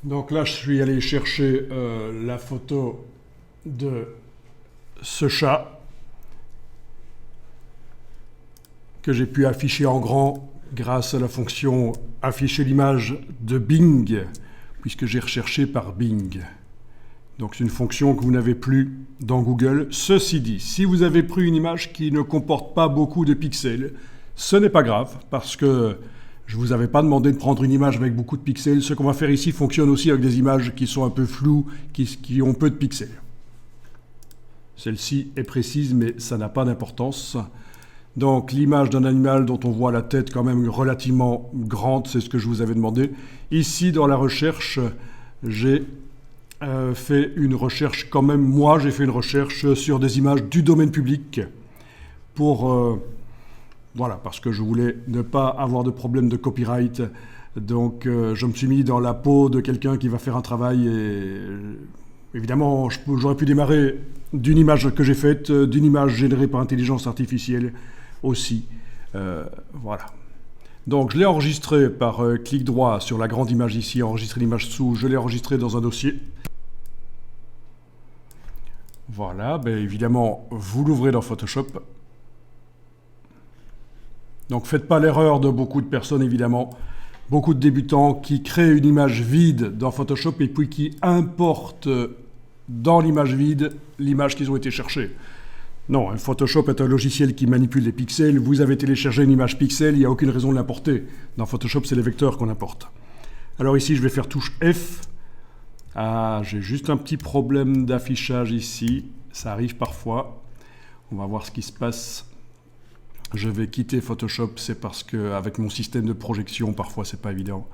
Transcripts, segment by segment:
Donc là, je suis allé chercher la photo de ce chat que j'ai pu afficher en grand grâce à la fonction afficher l'image de Bing, puisque j'ai recherché par Bing. Donc c'est une fonction que vous n'avez plus dans Google. Ceci dit, si vous avez pris une image qui ne comporte pas beaucoup de pixels, ce n'est pas grave, parce que je ne vous avais pas demandé de prendre une image avec beaucoup de pixels. Ce qu'on va faire ici fonctionne aussi avec des images qui sont un peu floues, qui ont peu de pixels. Celle-ci est précise, mais ça n'a pas d'importance. Donc l'image d'un animal dont on voit la tête quand même relativement grande, c'est ce que je vous avais demandé. Ici, dans la recherche, j'ai fait une recherche quand même. Moi, j'ai fait une recherche sur des images du domaine public pour... voilà, parce que je voulais ne pas avoir de problème de copyright. Donc je me suis mis dans la peau de quelqu'un qui va faire un travail et... évidemment, j'aurais pu démarrer d'une image que j'ai faite, d'une image générée par intelligence artificielle aussi. Voilà. Donc je l'ai enregistré par clic droit sur la grande image ici, enregistrer l'image sous, je l'ai enregistré dans un dossier. Voilà, ben évidemment, vous l'ouvrez dans Photoshop. Donc faites pas l'erreur de beaucoup de personnes, évidemment, beaucoup de débutants qui créent une image vide dans Photoshop et puis qui importent dans l'image vide l'image qu'ils ont été chercher. Non, Photoshop est un logiciel qui manipule les pixels. Vous avez téléchargé une image pixel, il n'y a aucune raison de l'importer. Dans Photoshop, c'est les vecteurs qu'on importe. Alors ici, je vais faire touche F. Ah, j'ai juste un petit problème d'affichage ici. Ça arrive parfois. On va voir ce qui se passe. Je vais quitter Photoshop, c'est parce qu'avec mon système de projection, parfois, c'est pas évident.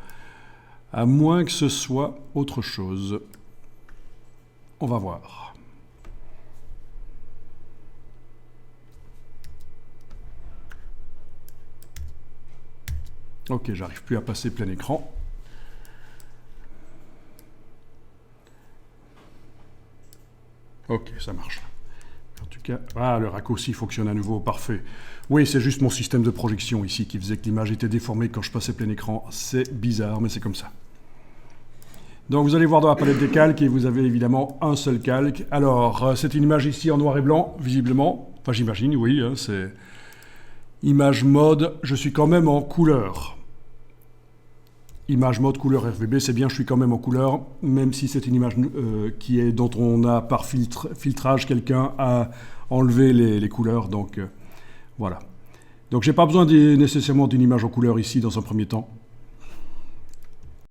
À moins que ce soit autre chose. On va voir. Ok, j'arrive plus à passer plein écran. Ok, ça marche. En tout cas, le raccourci fonctionne à nouveau, parfait. Oui, c'est juste mon système de projection ici qui faisait que l'image était déformée quand je passais plein écran. C'est bizarre, mais c'est comme ça. Donc vous allez voir dans la palette des calques et vous avez évidemment un seul calque. Alors, c'est une image ici en noir et blanc, visiblement. Enfin, j'imagine, oui, hein, c'est image mode. Je suis quand même en couleur. Image mode couleur RGB, c'est bien, je suis quand même en couleur, même si c'est une image dont on a par filtrage, quelqu'un a enlevé les couleurs, donc voilà. Donc j'ai pas besoin nécessairement d'une image en couleur ici dans un premier temps.